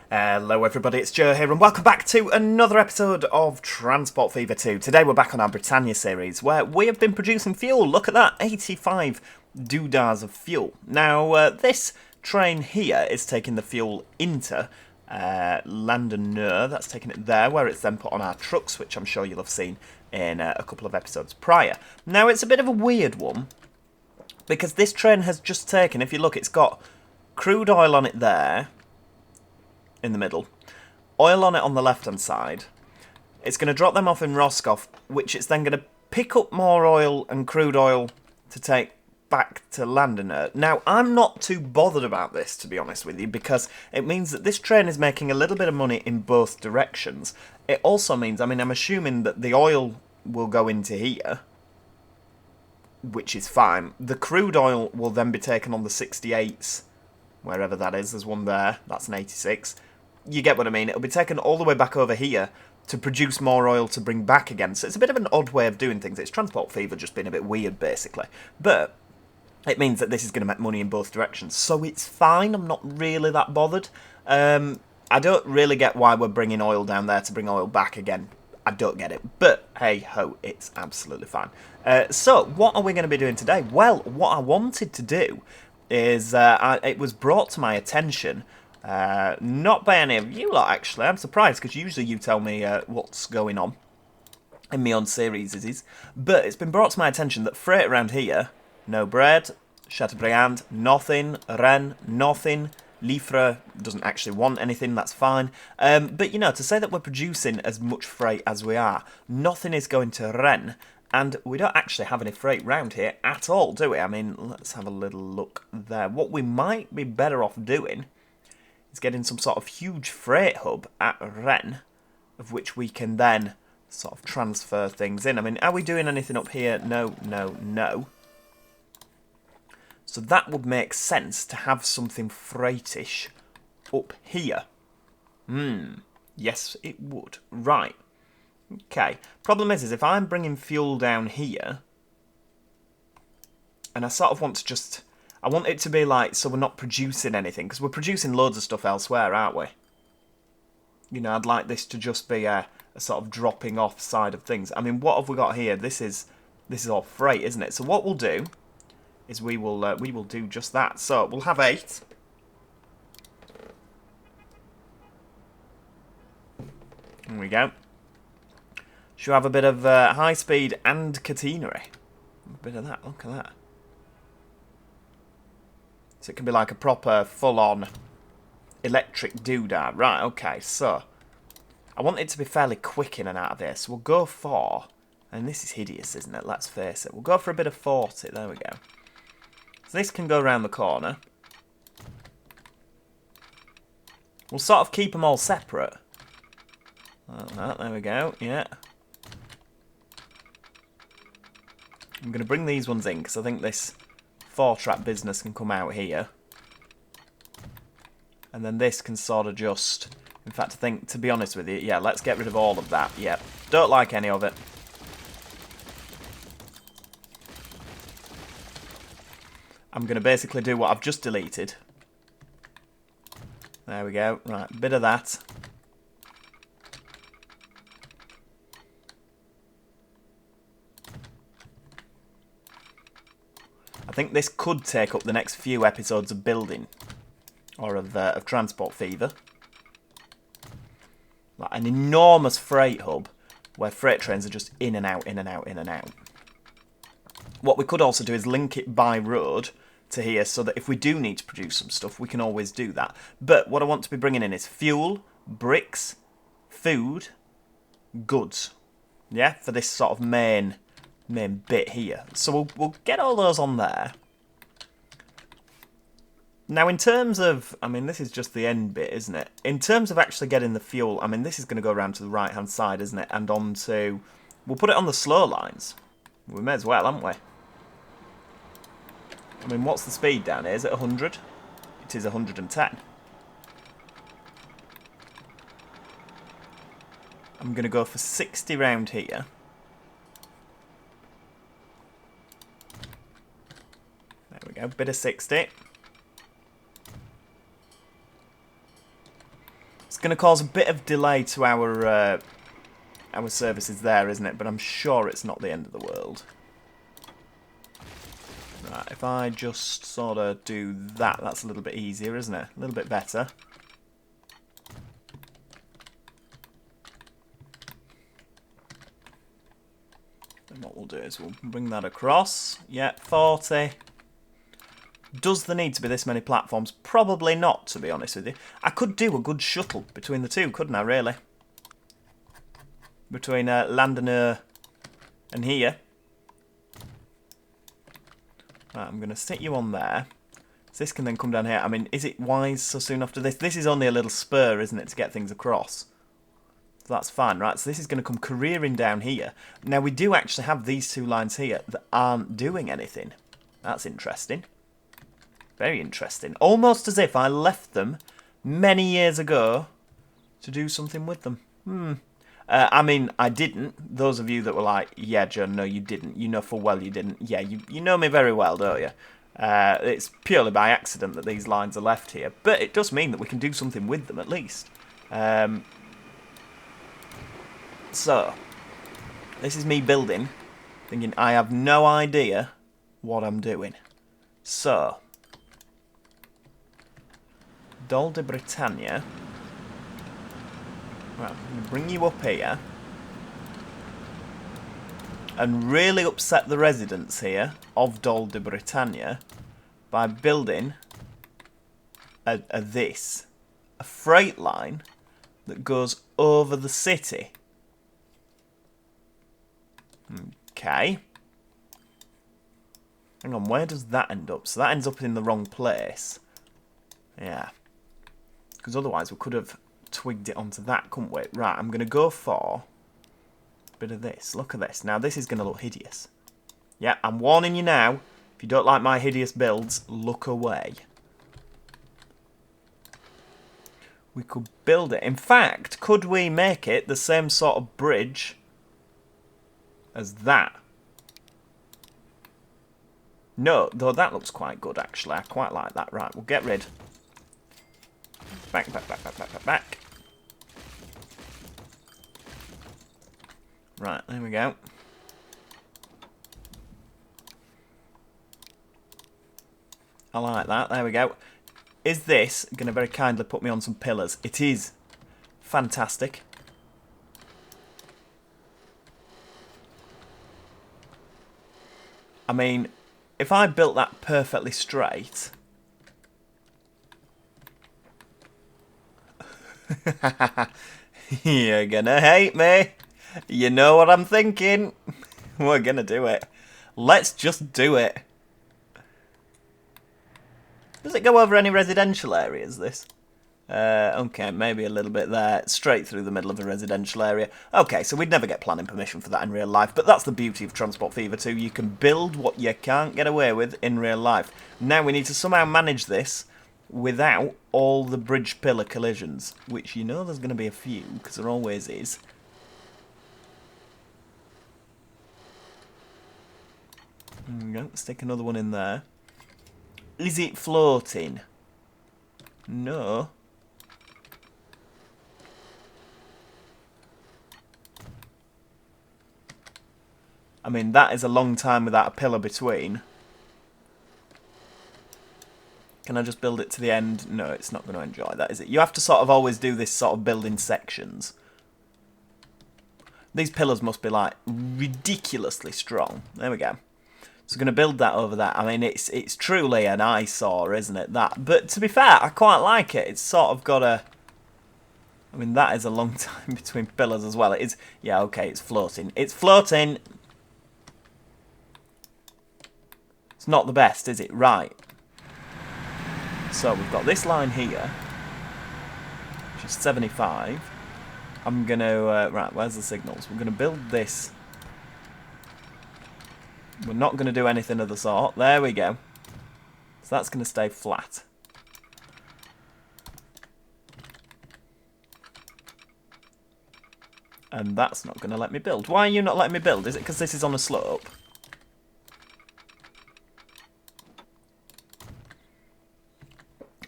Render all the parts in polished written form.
Hello everybody, it's Joe here and welcome back to another episode of Transport Fever 2. Today we're back on our Bretagne series where we have been producing fuel. Look at that, 85 doodahs of fuel. Now this train here is taking the fuel into Landeneur. That's taking it there where it's then put on our trucks, which I'm sure you'll have seen in a couple of episodes prior. Now it's a bit of a weird one because this train has just taken, if you look, it's got crude oil on it there in the middle, oil on it on the left hand side. It's going to drop them off in Roscoff, which it's then going to pick up more oil and crude oil to take back to Landeneur. Now I'm not too bothered about this, to be honest with you, because it means that this train is making a little bit of money in both directions. It also means, I mean, I'm assuming that the oil will go into here, which is fine. The crude oil will then be taken on the 68s, wherever that is. There's one there, that's an 86. You get what I mean. It'll be taken all the way back over here to produce more oil to bring back again. So it's a bit of an odd way of doing things. It's Transport Fever just being a bit weird, basically. But it means that this is going to make money in both directions. So it's fine. I'm not really that bothered. I don't really get why we're bringing oil down there to bring oil back again. I don't get it. But hey ho, it's absolutely fine. So what are we going to be doing today? Well, what I wanted to do is it was brought to my attention, not by any of you lot actually. I'm surprised because usually you tell me what's going on in my own series, but it's been brought to my attention that freight around here, no bread, Chateaubriand, nothing, Rennes, nothing, Liffre doesn't actually want anything, that's fine. But you know, to say that we're producing as much freight as we are, nothing is going to Rennes. And we don't actually have any freight round here at all, do we? I mean, let's have a little look there. What we might be better off doing is getting some sort of huge freight hub at Rennes, of which we can then sort of transfer things in. I mean, are we doing anything up here? No, no, no. So that would make sense to have something freightish up here. Yes, it would. Right. Okay, problem is if I'm bringing fuel down here, and I sort of want to just, I want it to be like, so we're not producing anything, because we're producing loads of stuff elsewhere, aren't we? You know, I'd like this to just be a sort of dropping off side of things. I mean, what have we got here? This is all freight, isn't it? So what we'll do is we will do just that. So we'll have 8. There we go. Should have a bit of high speed and catenary. A bit of that, look at that. So it can be like a proper full-on electric doodah. Right, okay, so I want it to be fairly quick in and out of here. So we'll go for, and this is hideous, isn't it? Let's face it. We'll go for a bit of 40. There we go. So this can go around the corner. We'll sort of keep them all separate. Like that, there we go, yeah. I'm going to bring these ones in because I think this 4-track business can come out here. And then this can sort of just... In fact, I think, to be honest with you, yeah, let's get rid of all of that. Yeah, don't like any of it. I'm going to basically do what I've just deleted. There we go. Right, bit of that. I think this could take up the next few episodes of building, or of Transport Fever. Like an enormous freight hub, where freight trains are just in and out, in and out, in and out. What we could also do is link it by road to here, so that if we do need to produce some stuff, we can always do that. But what I want to be bringing in is fuel, bricks, food, goods. Yeah, for this sort of main bit here. So we'll get all those on there. Now in terms of, I mean this is just the end bit, isn't it? In terms of actually getting the fuel, I mean this is going to go around to the right hand side, isn't it? And onto, we'll put it on the slow lines. We may as well, haven't we? I mean what's the speed down here? Is it 100? It is 110. I'm going to go for 60 round here. There we go, bit of 60. It's going to cause a bit of delay to our services there, isn't it? But I'm sure it's not the end of the world. Right, if I just sort of do that, that's a little bit easier, isn't it? A little bit better. And what we'll do is we'll bring that across. Yep, 40. Does there need to be this many platforms? Probably not, to be honest with you. I could do a good shuttle between the two, couldn't I, really? Between Landener and here. Right, I'm going to stick you on there. So this can then come down here. I mean, is it wise so soon after this? This is only a little spur, isn't it, to get things across? So that's fine, right? So this is going to come careering down here. Now, we do actually have these two lines here that aren't doing anything. That's interesting. Very interesting. Almost as if I left them many years ago to do something with them. I mean, I didn't. Those of you that were like, yeah, Joe, no, you didn't. You know full well you didn't. Yeah, you know me very well, don't you? It's purely by accident that these lines are left here. But it does mean that we can do something with them, at least. So, this is me building, thinking I have no idea what I'm doing. So, Dol de Bretagne. Right, I'm going to bring you up here. And really upset the residents here of Dol de Bretagne by building a freight line that goes over the city. Okay. Hang on, where does that end up? So that ends up in the wrong place. Yeah. Because otherwise we could have twigged it onto that, couldn't we? Right, I'm going to go for a bit of this. Look at this. Now, this is going to look hideous. Yeah, I'm warning you now. If you don't like my hideous builds, look away. We could build it. In fact, could we make it the same sort of bridge as that? No, though that looks quite good, actually. I quite like that. Right, we'll get rid. Back. Right, there we go. I like that. There we go. Is this going to very kindly put me on some pillars? It is. Fantastic. I mean, if I built that perfectly straight... You're gonna hate me. You know what I'm thinking. We're gonna do it. Let's just do it. Does it go over any residential areas, this? Okay, maybe a little bit there. Straight through the middle of a residential area. Okay, so we'd never get planning permission for that in real life, but that's the beauty of Transport Fever 2. You can build what you can't get away with in real life. Now we need to somehow manage this without all the bridge pillar collisions, which you know there's going to be a few, because there always is. There we go. Stick another one in there. Is it floating? No. I mean, that is a long time without a pillar between. Can I just build it to the end? No, it's not going to enjoy that, is it? You have to sort of always do this sort of build in sections. These pillars must be, like, ridiculously strong. There we go. So we're going to build that over that. I mean, it's truly an eyesore, isn't it, that? But to be fair, I quite like it. It's sort of got a... I mean, that is a long time between pillars as well. It is... Yeah, okay, it's floating. It's floating! It's not the best, is it? Right. So we've got this line here, which is 75. I'm going to... right, where's the signals? We're going to build this. We're not going to do anything of the sort. There we go. So that's going to stay flat. And that's not going to let me build. Why are you not letting me build? Is it because this is on a slope?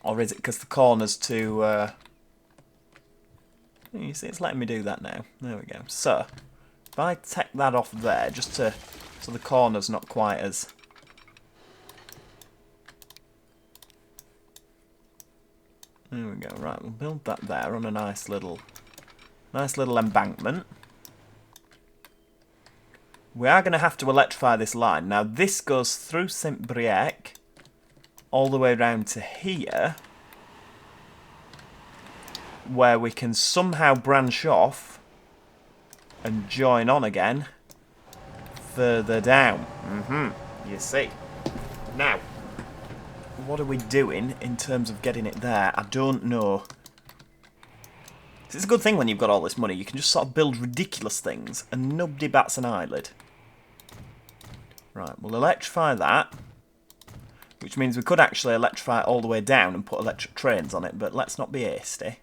Or is it because the corner's too You see, it's letting me do that now. There we go. So, if I take that off there, just to so the corner's not quite as... There we go. Right, we'll build that there on a nice little embankment. We are going to have to electrify this line. Now, this goes through Saint-Brieuc all the way around to here, where we can somehow branch off and join on again further down. You see. Now, what are we doing in terms of getting it there? I don't know. It's a good thing when you've got all this money. You can just sort of build ridiculous things and nobody bats an eyelid. Right, we'll electrify that, which means we could actually electrify it all the way down and put electric trains on it, but let's not be hasty.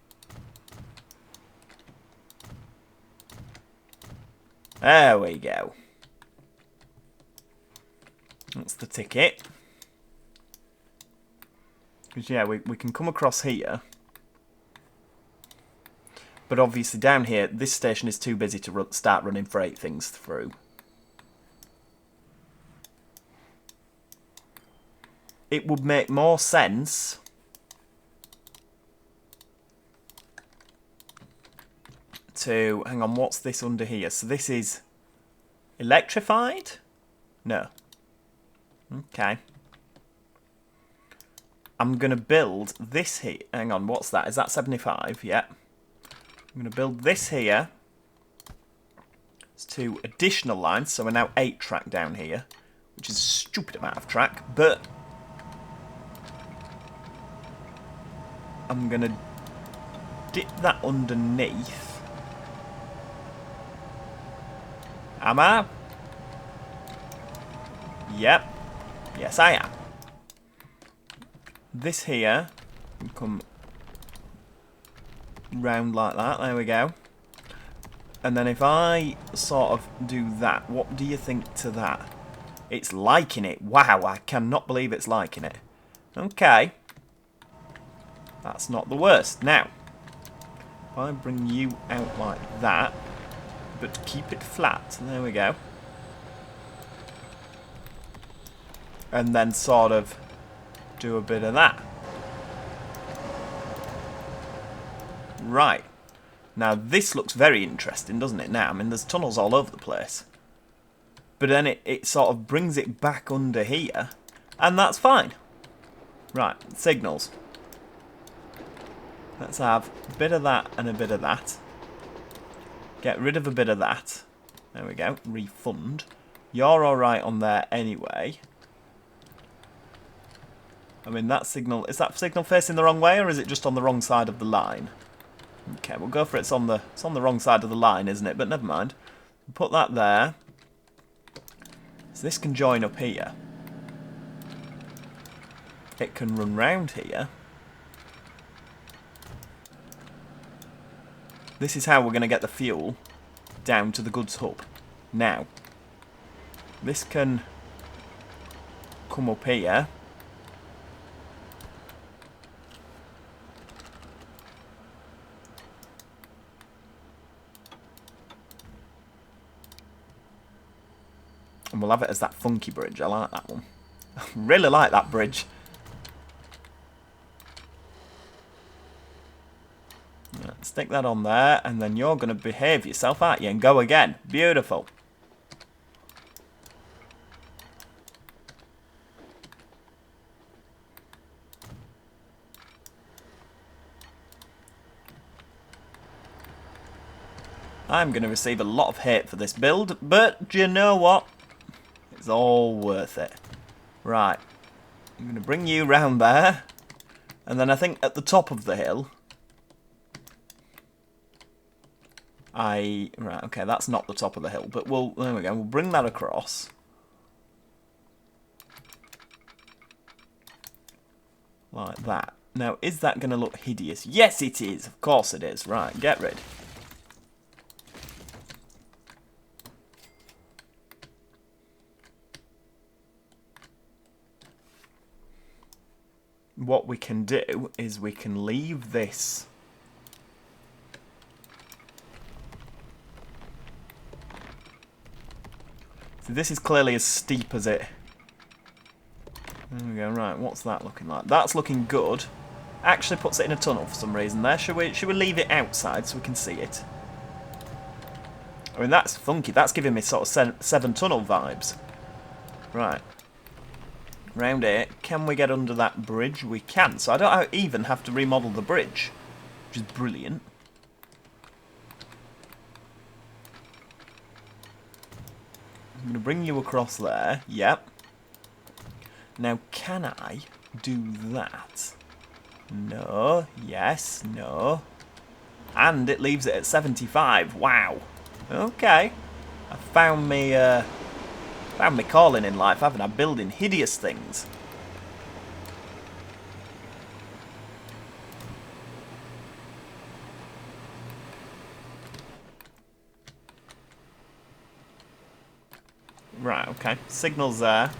There we go. That's the ticket. Because, yeah, we can come across here. But obviously down here, this station is too busy to start running freight things through. It would make more sense to... Hang on, what's this under here? So this is electrified? No. Okay. I'm going to build this here. Hang on, what's that? Is that 75? Yeah. I'm going to build this here. It's 2 additional lines, so we're now 8 track down here, which is a stupid amount of track, but I'm going to dip that underneath. Am I? Yep. Yes, I am. This here can come round like that. There we go. And then if I sort of do that, what do you think to that? It's liking it. Wow, I cannot believe it's liking it. Okay. That's not the worst. Now, if I bring you out like that, but keep it flat. There we go. And then sort of do a bit of that. Right. Now this looks very interesting, doesn't it now? I mean, there's tunnels all over the place. But then it sort of brings it back under here. And that's fine. Right, signals. Let's have a bit of that and a bit of that. Get rid of a bit of that. There we go. Refund. You're alright on there anyway. I mean, that signal... Is that signal facing the wrong way, or is it just on the wrong side of the line? Okay, we'll go for it. It's on the wrong side of the line, isn't it? But never mind. Put that there. So this can join up here. It can run round here. This is how we're going to get the fuel down to the goods hub. Now, this can come up here. And we'll have it as that funky bridge. I like that one. I really like that bridge. Yeah, stick that on there, and then you're going to behave yourself, aren't you? And go again. Beautiful. I'm going to receive a lot of hate for this build, but do you know what? It's all worth it. Right. I'm going to bring you round there. And then I think at the top of the hill... Right, okay, that's not the top of the hill, but there we go, we'll bring that across. Like that. Now, is that going to look hideous? Yes, it is. Of course it is. Right, get rid. What we can do is we can leave this So this is clearly as steep as it. There we go. Right, what's that looking like? That's looking good. Actually puts it in a tunnel for some reason there. Should we leave it outside so we can see it? I mean, that's funky. That's giving me sort of seven tunnel vibes. Right. Round here. Can we get under that bridge? We can. So I don't even have to remodel the bridge, which is brilliant. I'm going to bring you across there. Yep. Now, can I do that? No. Yes. No. And it leaves it at 75. Wow. Okay. I found me calling in life, haven't I? Building hideous things. Right, okay. Signal's there.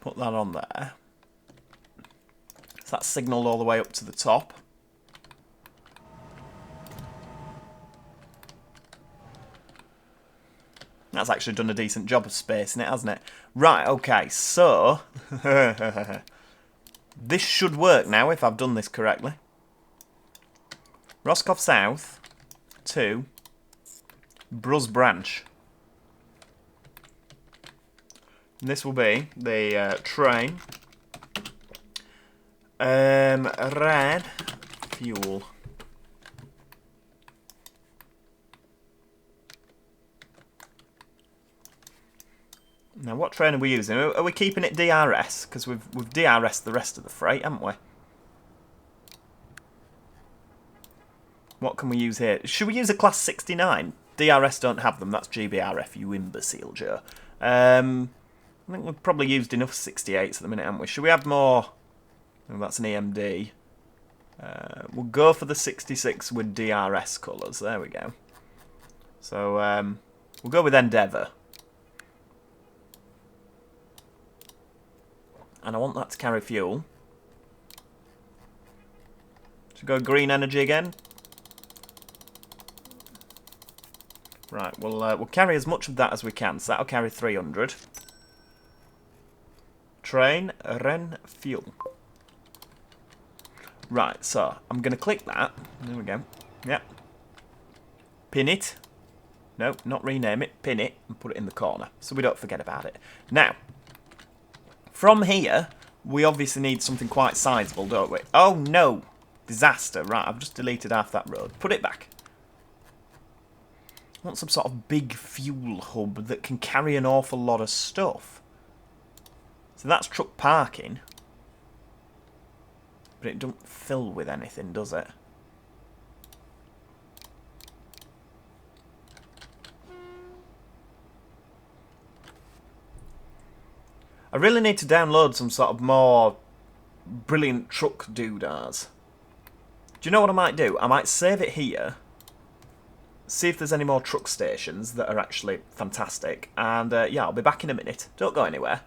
Put that on there. So that's signalled all the way up to the top. That's actually done a decent job of spacing it, hasn't it? Right, okay, so... this should work now, if I've done this correctly. Roscoff South to Brus Branch. And this will be the train. Red fuel. Now, what train are we using? Are we keeping it DRS? Because we've DRS'd the rest of the freight, haven't we? What can we use here? Should we use a Class 69? DRS don't have them. That's GBRF, you imbecile, Joe. I think we've probably used enough 68s at the minute, haven't we? Should we add more? Oh, that's an EMD. We'll go for the 66 with DRS colours. There we go. So, we'll go with Endeavour. And I want that to carry fuel. Should we go green energy again? Right, we'll carry as much of that as we can. So that'll carry 300. Train, Ren, fuel. Right, so I'm going to click that. There we go. Yep. Pin it. No, not rename it. Pin it and put it in the corner so we don't forget about it. Now, from here, we obviously need something quite sizable, don't we? Oh, no. Disaster. Right, I've just deleted half that road. Put it back. I want some sort of big fuel hub that can carry an awful lot of stuff. So that's truck parking. But it don't fill with anything, does it? I really need to download some sort of more brilliant truck doodahs. Do you know what I might do? I might save it here. See if there's any more truck stations that are actually fantastic. And yeah, I'll be back in a minute. Don't go anywhere.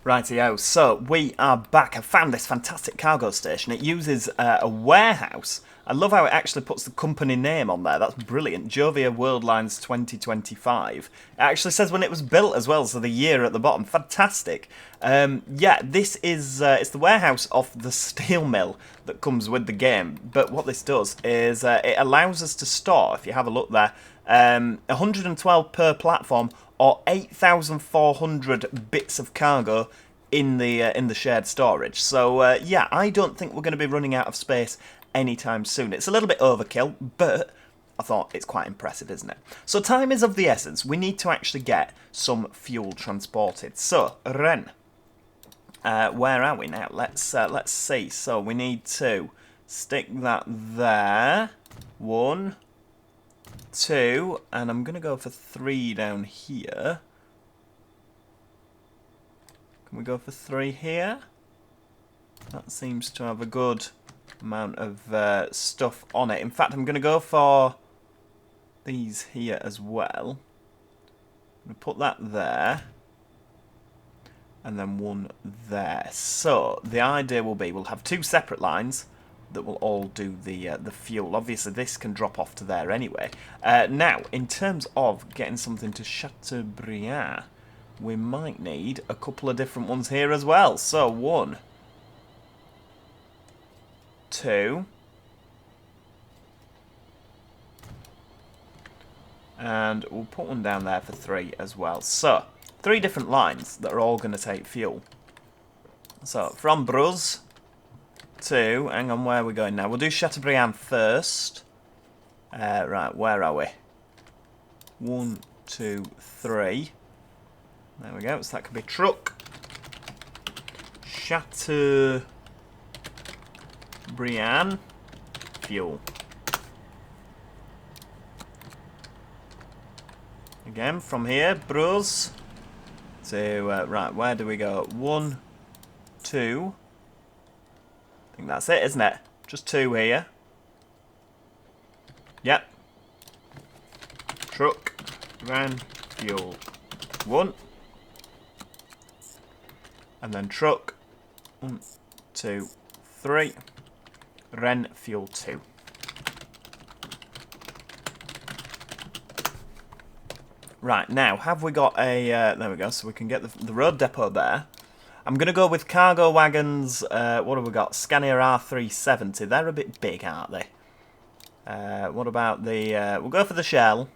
Rightio, so we are back. I found this fantastic cargo station. It uses a warehouse. I love how it actually puts the company name on there. That's brilliant. Jovia World Lines 2025. It actually says when it was built as well, so the year at the bottom. Fantastic. Yeah, this is it's the warehouse of the steel mill that comes with the game. But what this does is it allows us to store, if you have a look there, 112 per platform, or 8,400 bits of cargo in the shared storage. So yeah, I don't think we're going to be running out of space anytime soon. It's a little bit overkill, but I thought it's quite impressive, isn't it? So time is of the essence. We need to actually get some fuel transported. So Ren, where are we now? Let's see. So we need to stick that there. 1, 2, and I'm going to go for 3 down here. Can we go for 3 here? That seems to have a good amount of stuff on it. In fact, I'm going to go for these here as well. I'm going to put that there. and then one there. So the idea will be we'll have two separate lines that will all do the fuel. Obviously this can drop off to there anyway. Now, in terms of getting something to Chateaubriand, we might need a couple of different ones here as well. So 1, 2, and we'll put one down there for 3 as well. So 3 different lines that are all going to take fuel. So from Bruges to, hang on, where are we going now? We'll do Chateaubriand first. Right, where are we? 1, 2, 3. There we go, so that could be truck. Chateaubriand fuel. Again, from here, Bruges to, right, where do we go? 1, 2. I think that's it, isn't it? Just 2 here. Yep. Truck, van, fuel. 1. And then truck. 1, 2, 3. Ren, fuel 2. Right, now, have we got a... there we go, so we can get the road depot there. I'm going to go with cargo wagons. What have we got? Scania R370. They're a bit big, aren't they? What about the... we'll go for the Shell.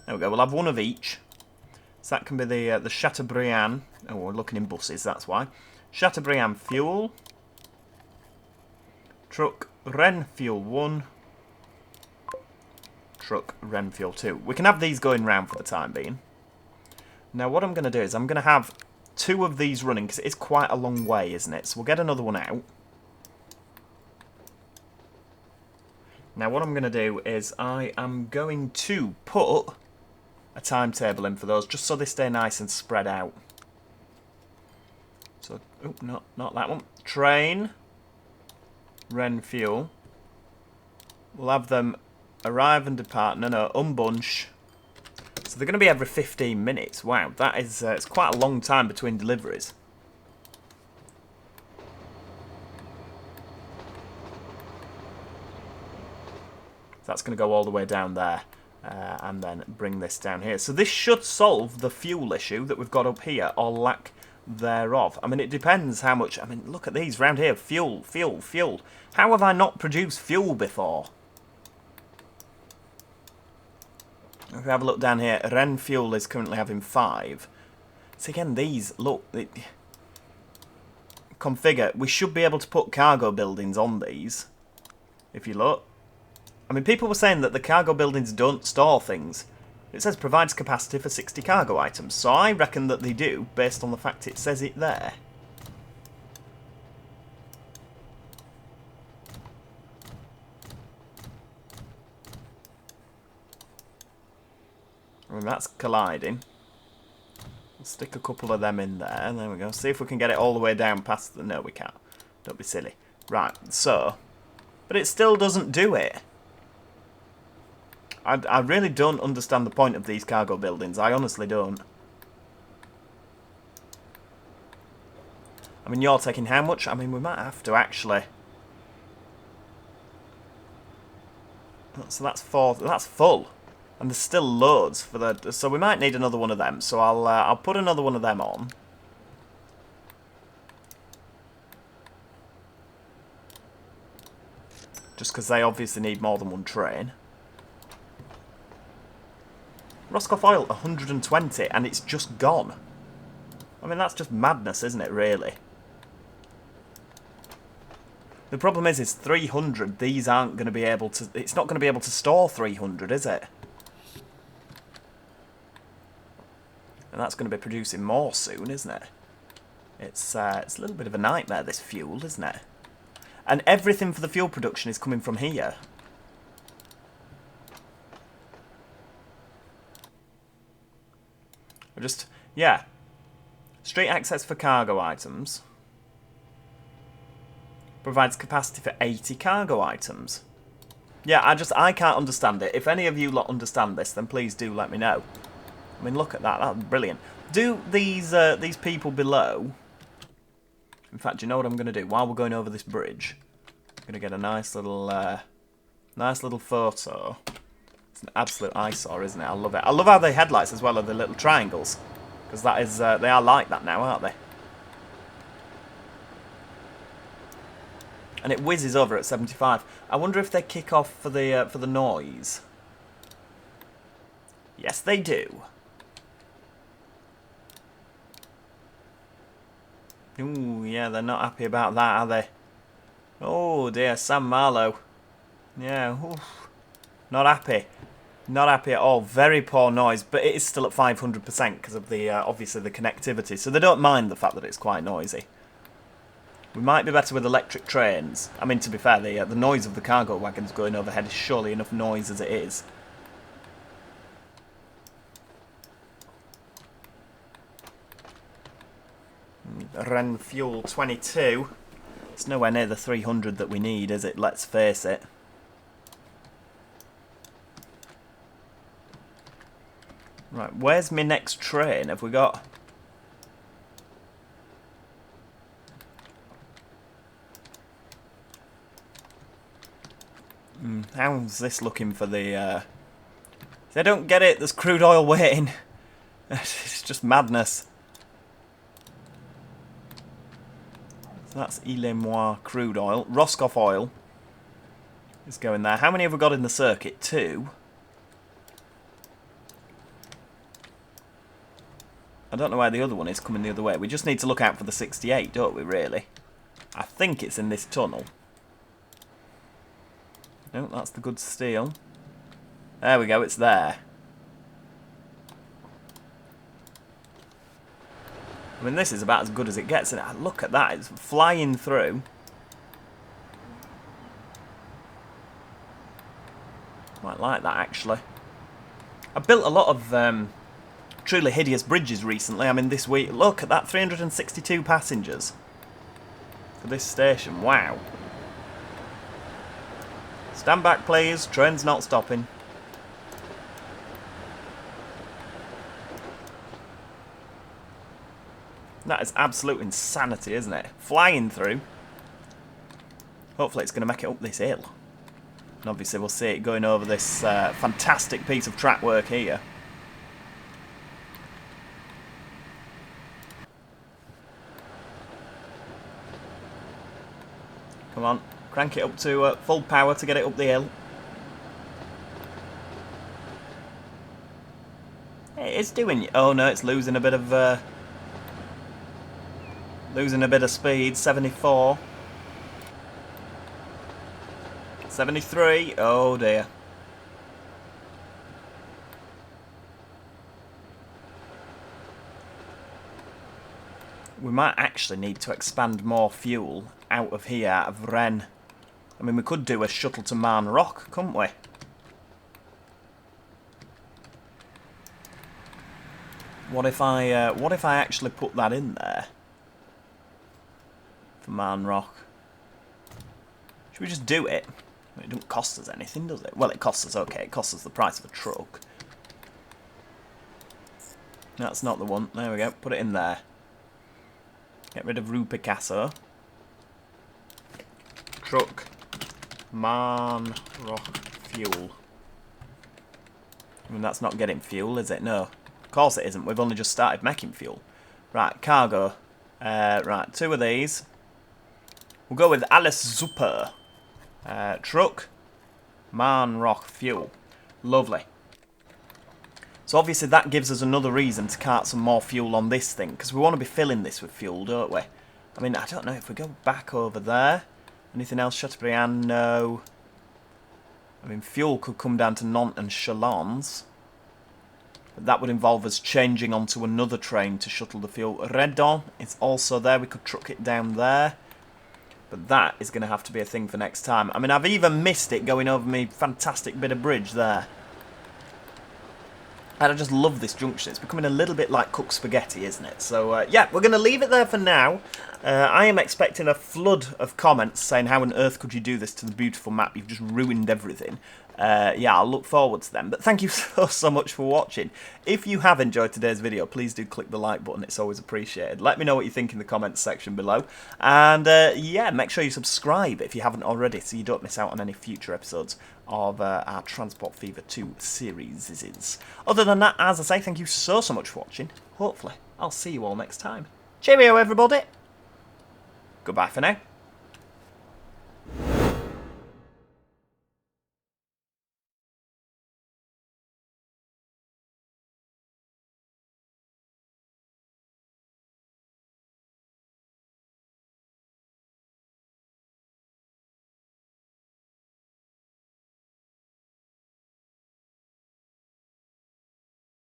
There we go, we'll have one of each. So that can be the Chateaubriand. Oh, we're looking in buses, that's why. Chateaubriand fuel. Truck Ren fuel 1. Truck Ren fuel 2. We can have these going round for the time being. Now what I'm going to do is I'm going to have 2 of these running, because it's quite a long way, isn't it? So we'll get another one out. Now what I'm going to do is I am going to put a timetable in for those, just so they stay nice and spread out. So, oh, not that one. Train, Ren fuel. We'll have them arrive and depart. No, unbunch. So they're going to be every 15 minutes. Wow, that is it's quite a long time between deliveries. That's going to go all the way down there. And then bring this down here. So this should solve the fuel issue that we've got up here, or lack thereof. I mean, it depends how much... I mean, look at these round here. Fuel, fuel, fuel. How have I not produced fuel before? If we have a look down here, Ren fuel is currently having 5. So again, these, look... configure. We should be able to put cargo buildings on these. If you look. I mean, people were saying that the cargo buildings don't store things. It says provides capacity for 60 cargo items, so I reckon that they do, based on the fact it says it there. I mean, that's colliding. We'll stick a couple of them in there. There we go. See if we can get it all the way down past the... No, we can't. Don't be silly. Right, so... But it still doesn't do it. I really don't understand the point of these cargo buildings. I honestly don't. I mean, you're taking how much? I mean, we might have to actually... So that's 4. That's full. And there's still loads for the... So we might need another one of them. So I'll put another one of them on. Just because they obviously need more than one train. Roscoff Oil, 120, and it's just gone. I mean, that's just madness, isn't it, really? The problem is 300, these aren't going to be able to... It's not going to be able to store 300, is it? And that's going to be producing more soon, isn't it? It's a little bit of a nightmare, this fuel, isn't it? And everything for the fuel production is coming from here. Just, yeah. Street access for cargo items. Provides capacity for 80 cargo items. Yeah, I can't understand it. If any of you lot understand this, then please do let me know. I mean, look at that. That's brilliant. Do these people below... In fact, you know what I'm going to do? While we're going over this bridge, I'm going to get a nice little photo. It's an absolute eyesore, isn't it? I love it. I love how the headlights as well are the little triangles. Because that is, they are like that now, aren't they? And it whizzes over at 75. I wonder if they kick off for the noise. Yes, they do. Ooh, yeah, they're not happy about that, are they? Oh dear, Sam Marlowe. Yeah, oof. Not happy. Not happy at all. Very poor noise, but it is still at 500% because of the obviously the connectivity. So they don't mind the fact that it's quite noisy. We might be better with electric trains. I mean, to be fair, the noise of the cargo wagons going overhead is surely enough noise as it is. Ren fuel 22. It's nowhere near the 300 that we need, is it? Let's face it. Right, where's my next train? Have we got... how's this looking for the... They don't get it, there's crude oil waiting. It's just madness. So that's Ile-Moi crude oil. Roscoff oil is going there. How many have we got in the circuit? 2. I don't know where the other one is coming the other way. We just need to look out for the 68, don't we, really? I think it's in this tunnel. No, that's the good steel. There we go, it's there. I mean, this is about as good as it gets. And look at that, it's flying through. Quite like that, actually. I built a lot of truly hideous bridges recently. I mean, this week, look at that, 362 passengers for this station. Wow. Stand back, please. Train's not stopping. That is absolute insanity, isn't it? Flying through. Hopefully it's going to make it up this hill. And obviously we'll see it going over this fantastic piece of track work here. Come on, crank it up to full power to get it up the hill. It's doing... Oh no, it's losing a bit of... losing a bit of speed. 74. 73. Oh dear. We might actually need to expand more fuel out of here, out of Rennes. I mean, we could do a shuttle to Marne Rock, couldn't we? What if I actually put that in there for Marne Rock? Should we just do it? It doesn't cost us anything, does it? Well, it costs us, okay, it costs us the price of a truck. That's not the one. There we go, put it in there. Get rid of Rue Picasso. Truck. Marne Rock fuel. I mean, that's not getting fuel, is it? No. Of course it isn't. We've only just started making fuel. Right, cargo. Right, 2 of these. We'll go with Alles Super. Truck. Marne Rock fuel. Lovely. So obviously that gives us another reason to cart some more fuel on this thing, because we want to be filling this with fuel, don't we? I mean, I don't know if we go back over there. Anything else? Chateaubriand? No. I mean, fuel could come down to Nantes and Chalons. But that would involve us changing onto another train to shuttle the fuel. Redon is also there. We could truck it down there. But that is going to have to be a thing for next time. I mean, I've even missed it going over me fantastic bit of bridge there. And I just love this junction. It's becoming a little bit like cooked spaghetti, isn't it? So, yeah, we're going to leave it there for now. I am expecting a flood of comments saying, how on earth could you do this to the beautiful map? You've just ruined everything. yeah, I'll look forward to them. But thank you so much for watching. If you have enjoyed today's video, please do click the like button. It's always appreciated. Let me know what you think in the comments section below. And yeah, make sure you subscribe if you haven't already so you don't miss out on any future episodes of our Transport Fever 2 series. Other than that, as I say, thank you so much for watching. Hopefully, I'll see you all next time. Cheerio, everybody. Goodbye for now.